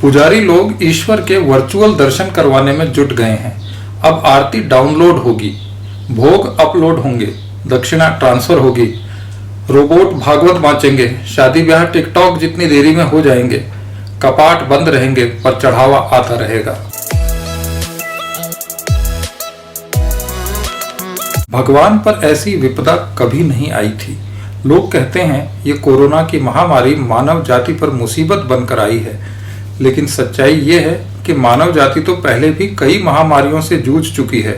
पुजारी लोग ईश्वर के वर्चुअल दर्शन करवाने में जुट गए हैं। अब आरती डाउनलोड होगी, भोग अपलोड होंगे, दक्षिणा ट्रांसफर होगी, रोबोट भागवत बाँचेंगे, शादी ब्याह टिकटॉक जितनी देरी में हो जाएंगे, कपाट बंद रहेंगे पर चढ़ावा आता रहेगा। भगवान पर ऐसी विपदा कभी नहीं आई थी। लोग कहते हैं ये कोरोना की महामारी मानव जाति पर मुसीबत बनकर आई है, लेकिन सच्चाई ये है कि मानव जाति तो पहले भी कई महामारियों से जूझ चुकी है।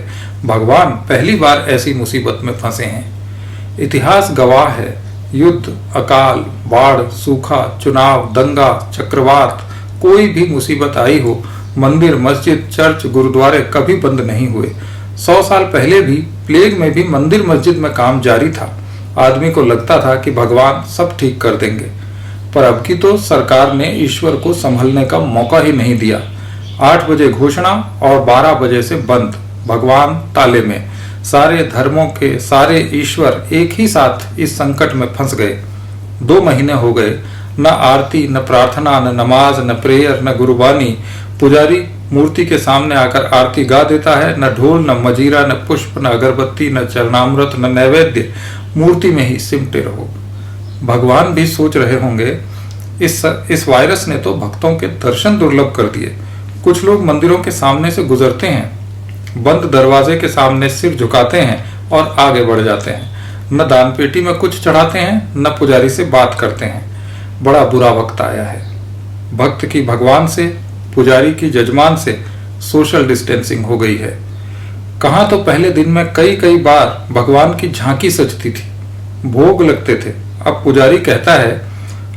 भगवान पहली बार ऐसी मुसीबत में फंसे हैं। इतिहास गवाह है, युद्ध, अकाल, बाढ़, सूखा, चुनाव, दंगा, चक्रवात, कोई भी मुसीबत आई हो, मंदिर, मस्जिद, चर्च, गुरुद्वारे कभी बंद नहीं हुए। 100 साल पहले भी प्लेग में भी मंदिर मस्जिद में काम जारी था। आदमी को लगता था कि भगवान सब ठीक कर देंगे, पर अब की तो सरकार ने ईश्वर को संभलने का मौका ही नहीं दिया। 8 बजे घोषणा और 12 बजे से बंद। भगवान ताले में। सारे धर्मों के सारे ईश्वर एक ही साथ इस संकट में फंस गए। 2 महीने हो गए, न आरती, न प्रार्थना, न नमाज, न प्रेयर, न गुरुबानी। पुजारी मूर्ति के सामने आकर आरती गा देता है, न ढोल, न मजीरा, न पुष्प, न अगरबत्ती, न चरणामृत, न नैवेद्य। मूर्ति में ही सिमटे रहो। भगवान भी सोच रहे होंगे इस वायरस ने तो भक्तों के दर्शन दुर्लभ कर दिए। कुछ लोग मंदिरों के सामने से गुजरते हैं, बंद दरवाजे के सामने सिर झुकाते हैं और आगे बढ़ जाते हैं। न दान पेटी में कुछ चढ़ाते हैं, न पुजारी से बात करते हैं। बड़ा बुरा वक्त आया है। भक्त की भगवान से, पुजारी की जजमान से सोशल डिस्टेंसिंग हो गई है। कहाँ तो पहले दिन में कई बार भगवान की झांकी सजती थी, भोग लगते थे। अब पुजारी कहता है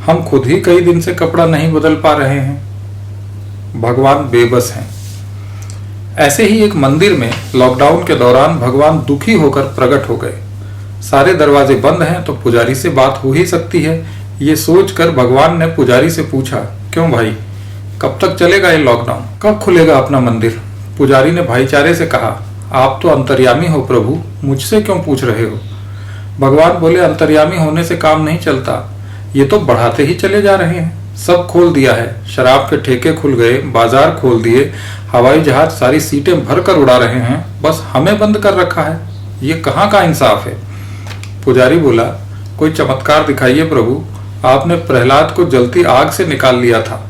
हम खुद ही कई दिन से कपड़ा नहीं बदल पा रहे हैं। भगवान बेबस हैं। ऐसे ही एक मंदिर में लॉकडाउन के दौरान भगवान दुखी होकर प्रकट हो गए। सारे दरवाजे बंद हैं तो पुजारी से बात हो ही सकती है। ये सोचकर भगवान ने पुजारी से पूछा, क्यों भाई, कब तक चलेगा ये लॉकडाउन, कब खुलेगा अपना मंदिर? पुजारी ने भाईचारे से कहा, आप तो अंतर्यामी हो प्रभु, मुझसे क्यों पूछ रहे हो? भगवान बोले, अंतर्यामी होने से काम नहीं चलता, ये तो बढ़ाते ही चले जा रहे हैं। सब खोल दिया है, शराब के ठेके खुल गए, बाजार खोल दिए, हवाई जहाज सारी सीटें भरकर उड़ा रहे हैं, बस हमें बंद कर रखा है। ये कहाँ का इंसाफ है? पुजारी बोला, कोई चमत्कार दिखाइए प्रभु, आपने प्रहलाद को जलती आग से निकाल लिया था,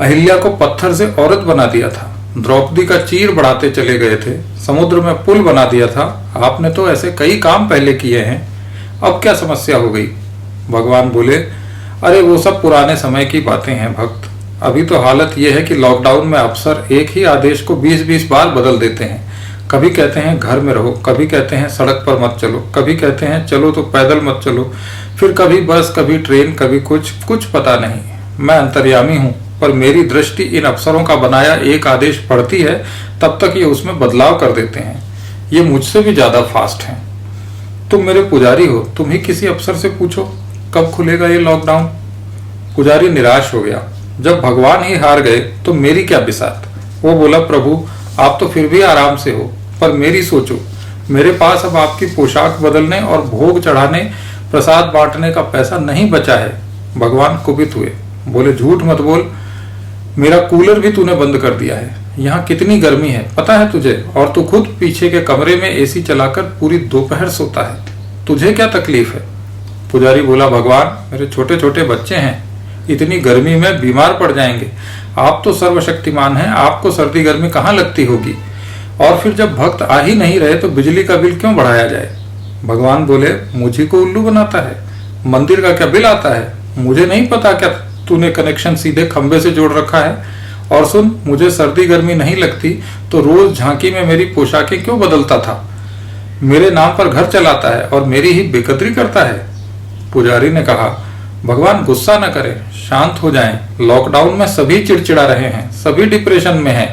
अहिल्या को पत्थर से औरत बना दिया था, द्रौपदी का चीर बढ़ाते चले गए थे, समुद्र में पुल बना दिया था। आपने तो ऐसे कई काम पहले किए हैं, अब क्या समस्या हो गई? भगवान बोले, अरे वो सब पुराने समय की बातें हैं भक्त। अभी तो हालत यह है कि लॉकडाउन में अफसर एक ही आदेश को 20-20 बार बदल देते हैं। कभी कहते हैं घर में रहो, कभी कहते हैं सड़क पर मत चलो, कभी कहते हैं चलो तो पैदल मत चलो, फिर कभी बस, कभी ट्रेन, कभी कुछ पता नहीं। मैं अंतर्यामी हूँ, पर मेरी दृष्टि इन अफसरों का बनाया एक आदेश पढ़ती है, तब तक ये उसमें बदलाव कर देते हैं। ये मुझसे भी ज्यादा फास्ट हैं। तुम मेरे पुजारी हो, तुम ही किसी अफसर से पूछो कब खुलेगा ये लॉकडाउन। पुजारी निराश हो गया। जब भगवान ही हार गए तो मेरी क्या बिसात। वो बोला, प्रभु आप तो फिर भी आराम से हो, पर मेरी सोचो, मेरे पास अब आपकी पोशाक बदलने और भोग चढ़ाने, प्रसाद बांटने का पैसा नहीं बचा है। भगवान कुपित हुए, बोले, झूठ मत बोल, मेरा कूलर भी तूने बंद कर दिया है। यहाँ कितनी गर्मी है पता है तुझे, और तू खुद पीछे के कमरे में एसी चलाकर पूरी दोपहर सोता है, तुझे क्या तकलीफ है? पुजारी बोला, भगवान मेरे छोटे छोटे बच्चे हैं, इतनी गर्मी में बीमार पड़ जाएंगे। आप तो सर्वशक्तिमान हैं, आपको सर्दी गर्मी कहाँ लगती होगी? और फिर जब भक्त आ ही नहीं रहे तो बिजली का बिल क्यों बढ़ाया जाए? भगवान बोले, मुझे को उल्लू बनाता है, मंदिर का क्या बिल आता है? मुझे नहीं पता क्या तूने कनेक्शन सीधे खंबे से जोड़ रखा है? और सुन, मुझे सर्दी गर्मी नहीं लगती तो रोज झांकी में मेरी पोशाकें क्यों बदलता था? मेरे नाम पर घर चलाता है और मेरी ही बेकदरी करता है। पुजारी ने कहा, भगवान गुस्सा न करें, शांत हो जाएं। लॉकडाउन में सभी चिड़चिड़ा रहे हैं, सभी डिप्रेशन में हैं,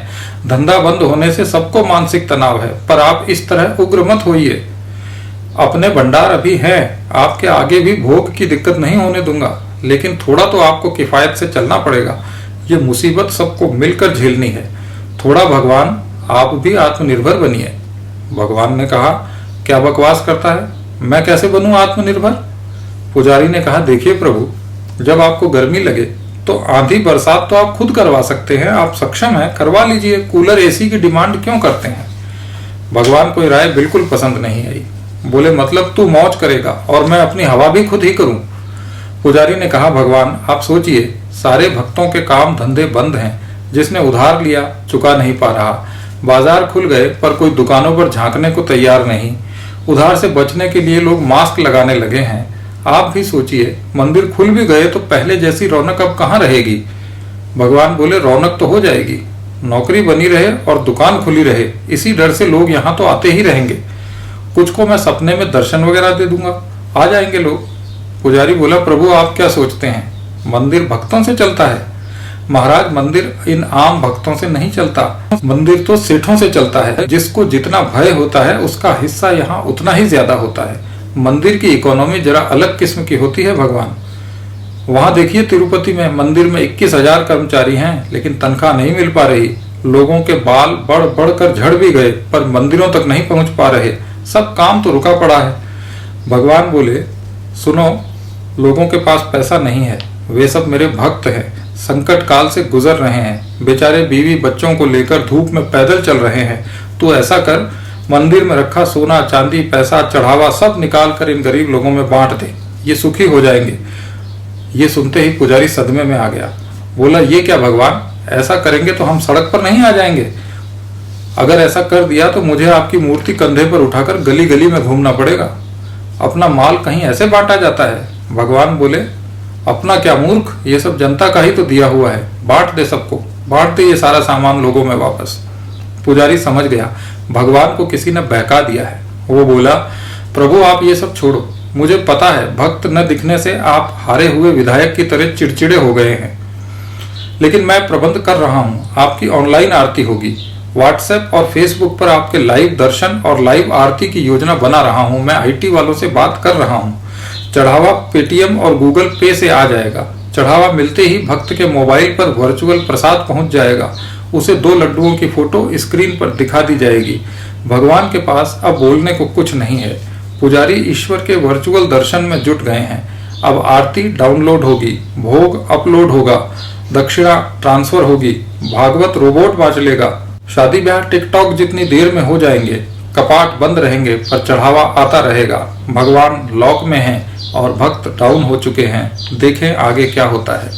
धंधा बंद होने से सबको मानसिक तनाव है, पर आप इस तरह उग्र मत होइए। अपने भंडार अभी हैं, आपके आगे भी भोग की दिक्कत नहीं होने दूंगा, लेकिन थोड़ा तो आपको किफायत से चलना पड़ेगा। ये मुसीबत सबको मिलकर झेलनी है। थोड़ा भगवान आप भी आत्मनिर्भर बनिए। भगवान ने कहा, क्या बकवास करता है, मैं कैसे बनूं आत्मनिर्भर? पुजारी ने कहा, देखिए प्रभु, जब आपको गर्मी लगे तो आंधी बरसात तो आप खुद करवा सकते हैं, आप सक्षम हैं, करवा लीजिए। कूलर एसी की डिमांड क्यों करते हैं? भगवान को राय बिल्कुल पसंद नहीं आई। बोले मतलब तू मौज करेगा और मैं अपनी हवा भी खुद ही करूं। पुजारी ने कहा भगवान आप सोचिए, सारे भक्तों के काम धंधे बंद हैं, जिसने उधार लिया चुका नहीं पा रहा, बाजार खुल गए पर कोई दुकानों पर झांकने को तैयार नहीं, उधार से बचने के लिए लोग मास्क लगाने लगे हैं। आप भी सोचिए, मंदिर खुल भी गए तो पहले जैसी रौनक अब कहाँ रहेगी? भगवान बोले रौनक तो हो जाएगी, नौकरी बनी रहे और दुकान खुली रहे, इसी डर से लोग यहाँ तो आते ही रहेंगे। कुछ को मैं सपने में दर्शन वगैरह दे दूंगा, आ जाएंगे लोग। पुजारी बोला प्रभु आप क्या सोचते हैं, मंदिर भक्तों से चलता है। महाराज मंदिर इन आम भक्तों से नहीं चलता, मंदिर तो सेठों से चलता है। जिसको जितना भय होता है उसका हिस्सा यहाँ उतना ही ज्यादा होता है। मंदिर की इकोनॉमी जरा अलग किस्म की होती है भगवान। वहां देखिए तिरुपति में मंदिर में 21,000 कर्मचारी हैं, लेकिन तनख्वाह नहीं मिल पा रही। लोगों के बाल बढ़ बढ़ कर झड़ भी गए पर मंदिरों तक नहीं पहुंच पा रहे, सब काम तो रुका पड़ा है। भगवान बोले सुनो, लोगों के पास पैसा नहीं है, वे सब मेरे भक्त हैं, संकट काल से गुजर रहे हैं, बेचारे बीवी बच्चों को लेकर धूप में पैदल चल रहे हैं। तो ऐसा कर, मंदिर में रखा सोना चांदी पैसा चढ़ावा सब निकाल कर इन गरीब लोगों में बांट दे, ये सुखी हो जाएंगे। ये सुनते ही पुजारी सदमे में आ गया। बोला ये क्या भगवान, ऐसा करेंगे तो हम सड़क पर नहीं आ जाएंगे? अगर ऐसा कर दिया तो मुझे आपकी मूर्ति कंधे पर उठाकर गली गली में घूमना पड़ेगा। अपना माल कहीं ऐसे बांटा जाता है? भगवान बोले अपना क्या मूर्ख, ये सब जनता का ही तो दिया हुआ है, बांट दे सबको, बांट दे ये सारा सामान लोगों में वापस। पुजारी समझ गया भगवान को किसी ने बहका दिया है। वो बोला प्रभु आप ये सब छोड़ो, मुझे पता है भक्त न दिखने से आप हारे हुए विधायक की तरह चिड़चिड़े हो गए हैं, लेकिन मैं प्रबंध कर रहा हूँ, आपकी ऑनलाइन आरती होगी। व्हाट्सएप और फेसबुक पर आपके लाइव दर्शन और लाइव आरती की योजना बना रहा हूँ। मैं IT वालों से बात कर रहा हूँ। चढ़ावा पेटीएम और गूगल पे से आ जाएगा। चढ़ावा मिलते ही भक्त के मोबाइल पर वर्चुअल प्रसाद पहुंच जाएगा, उसे 2 लड्डुओं की फोटो स्क्रीन पर दिखा दी जाएगी। भगवान के पास अब बोलने को कुछ नहीं है। पुजारी ईश्वर के वर्चुअल दर्शन में जुट गए हैं। अब आरती डाउनलोड होगी, भोग अपलोड होगा, दक्षिणा ट्रांसफर होगी, भागवत रोबोट बाँच लेगा, शादी ब्याह टिकटॉक जितनी देर में हो जाएंगे, कपाट बंद रहेंगे पर चढ़ावा आता रहेगा। भगवान लॉक में हैं और भक्त डाउन हो चुके हैं। देखें आगे क्या होता है।